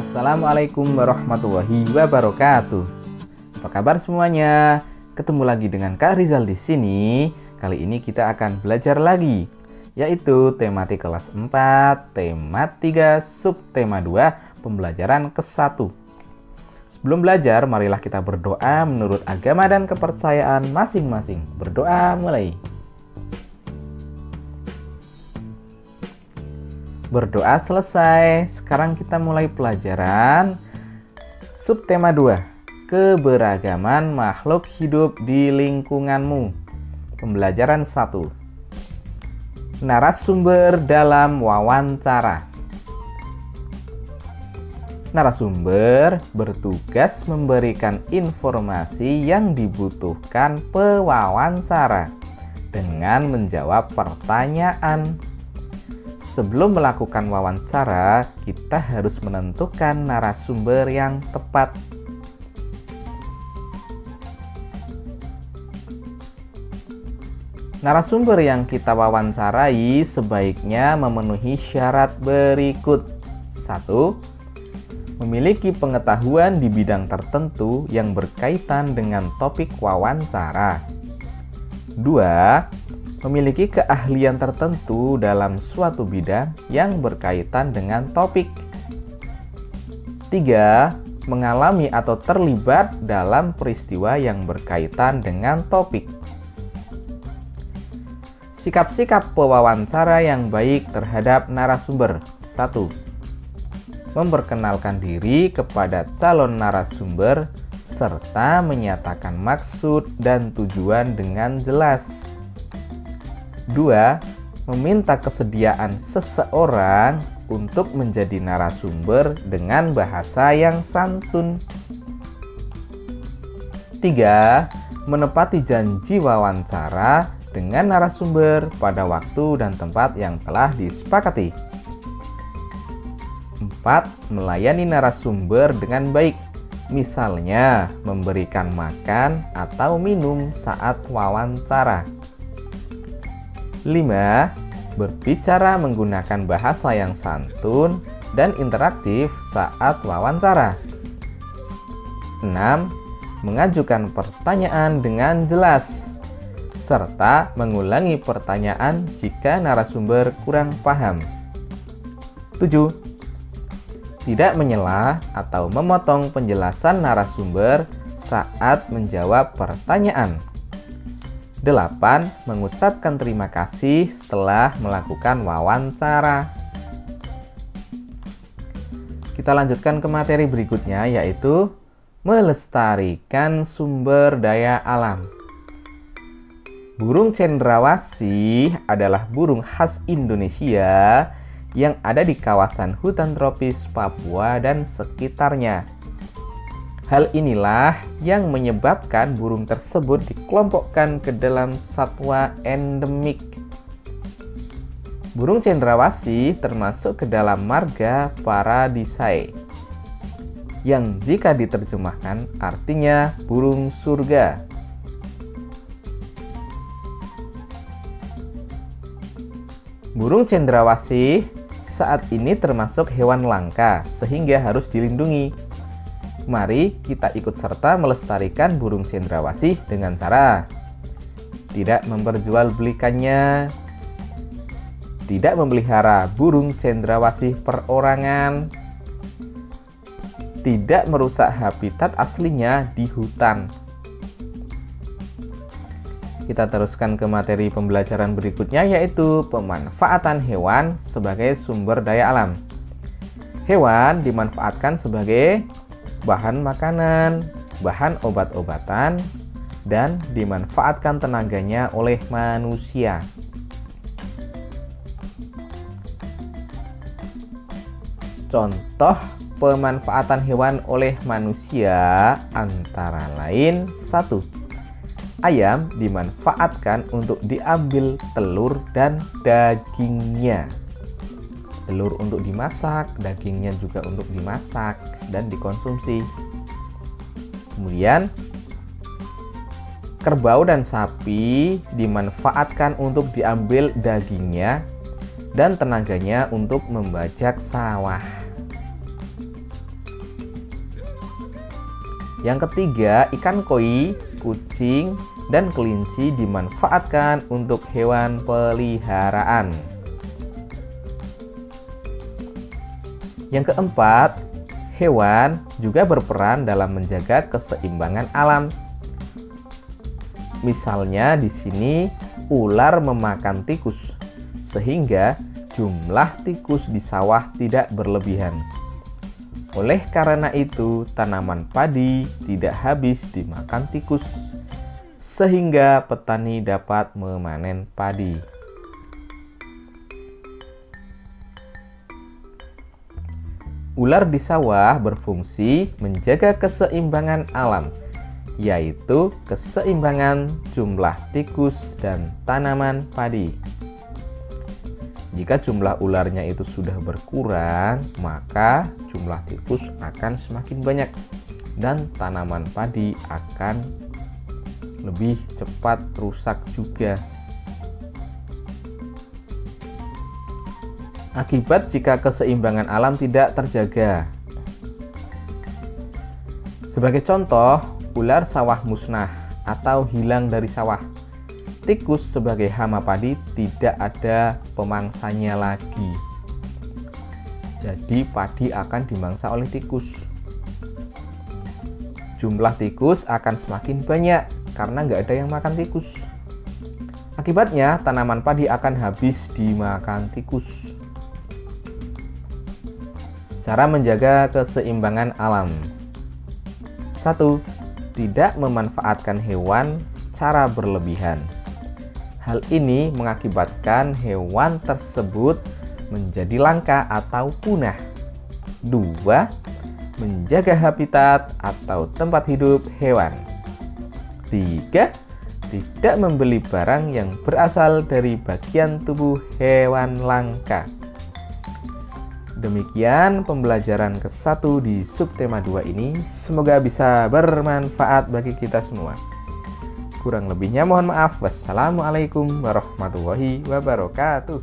Assalamualaikum warahmatullahi wabarakatuh. Apa kabar semuanya? Ketemu lagi dengan Kak Rizal di sini. Kali ini kita akan belajar lagi, yaitu tematik kelas 4, tema 3, subtema 2, pembelajaran ke-1. Sebelum belajar, marilah kita berdoa menurut agama dan kepercayaan masing-masing. Berdoa mulai. Berdoa selesai. Sekarang kita mulai pelajaran subtema 2, keberagaman makhluk hidup di lingkunganmu. Pembelajaran 1, narasumber dalam wawancara. Narasumber bertugas memberikan informasi yang dibutuhkan pewawancara dengan menjawab pertanyaan. Sebelum melakukan wawancara, kita harus menentukan narasumber yang tepat. Narasumber yang kita wawancarai sebaiknya memenuhi syarat berikut. 1. Memiliki pengetahuan di bidang tertentu yang berkaitan dengan topik wawancara. 2. Memiliki keahlian tertentu dalam suatu bidang yang berkaitan dengan topik. 3. Mengalami atau terlibat dalam peristiwa yang berkaitan dengan topik. Sikap-sikap pewawancara yang baik terhadap narasumber. 1. Memperkenalkan diri kepada calon narasumber serta menyatakan maksud dan tujuan dengan jelas. 2. Meminta kesediaan seseorang untuk menjadi narasumber dengan bahasa yang santun. 3. Menepati janji wawancara dengan narasumber pada waktu dan tempat yang telah disepakati. 4. Melayani narasumber dengan baik, misalnya memberikan makan atau minum saat wawancara. 5. Berbicara menggunakan bahasa yang santun dan interaktif saat wawancara. 6. Mengajukan pertanyaan dengan jelas, serta mengulangi pertanyaan jika narasumber kurang paham. 7. Tidak menyela atau memotong penjelasan narasumber saat menjawab pertanyaan. 8. Mengucapkan terima kasih setelah melakukan wawancara. Kita lanjutkan ke materi berikutnya, yaitu melestarikan sumber daya alam. Burung cendrawasih adalah burung khas Indonesia yang ada di kawasan hutan tropis Papua dan sekitarnya. Hal inilah yang menyebabkan burung tersebut dikelompokkan ke dalam satwa endemik. Burung cendrawasih termasuk ke dalam marga Paradisae, yang jika diterjemahkan artinya burung surga. Burung cendrawasih saat ini termasuk hewan langka sehingga harus dilindungi. Mari kita ikut serta melestarikan burung cendrawasih dengan cara tidak memperjualbelikannya, tidak memelihara burung cendrawasih perorangan, tidak merusak habitat aslinya di hutan. Kita teruskan ke materi pembelajaran berikutnya, yaitu pemanfaatan hewan sebagai sumber daya alam. Hewan dimanfaatkan sebagai bahan makanan, bahan obat-obatan, dan dimanfaatkan tenaganya oleh manusia. Contoh pemanfaatan hewan oleh manusia antara lain: 1. Ayam dimanfaatkan untuk diambil telur dan dagingnya. Telur untuk dimasak, dagingnya juga untuk dimasak dan dikonsumsi. Kemudian, kerbau dan sapi dimanfaatkan untuk diambil dagingnya dan tenaganya untuk membajak sawah. Yang ketiga, ikan koi, kucing, dan kelinci dimanfaatkan untuk hewan peliharaan. Yang keempat, hewan juga berperan dalam menjaga keseimbangan alam. Misalnya di sini ular memakan tikus, sehingga jumlah tikus di sawah tidak berlebihan. Oleh karena itu, tanaman padi tidak habis dimakan tikus, sehingga petani dapat memanen padi. Ular di sawah berfungsi menjaga keseimbangan alam, yaitu keseimbangan jumlah tikus dan tanaman padi. Jika jumlah ularnya itu sudah berkurang, maka jumlah tikus akan semakin banyak dan tanaman padi akan lebih cepat rusak juga. Akibat jika keseimbangan alam tidak terjaga. Sebagai contoh, ular sawah musnah atau hilang dari sawah. Tikus sebagai hama padi tidak ada pemangsanya lagi. Jadi padi akan dimangsa oleh tikus. Jumlah tikus akan semakin banyak karena nggak ada yang makan tikus. Akibatnya tanaman padi akan habis dimakan tikus. Cara menjaga keseimbangan alam. 1. Tidak memanfaatkan hewan secara berlebihan. Hal ini mengakibatkan hewan tersebut menjadi langka atau punah. 2. Menjaga habitat atau tempat hidup hewan. 3. Tidak membeli barang yang berasal dari bagian tubuh hewan langka. Demikian pembelajaran ke-1 di subtema 2 ini. Semoga bisa bermanfaat bagi kita semua. Kurang lebihnya mohon maaf. Wassalamualaikum warahmatullahi wabarakatuh.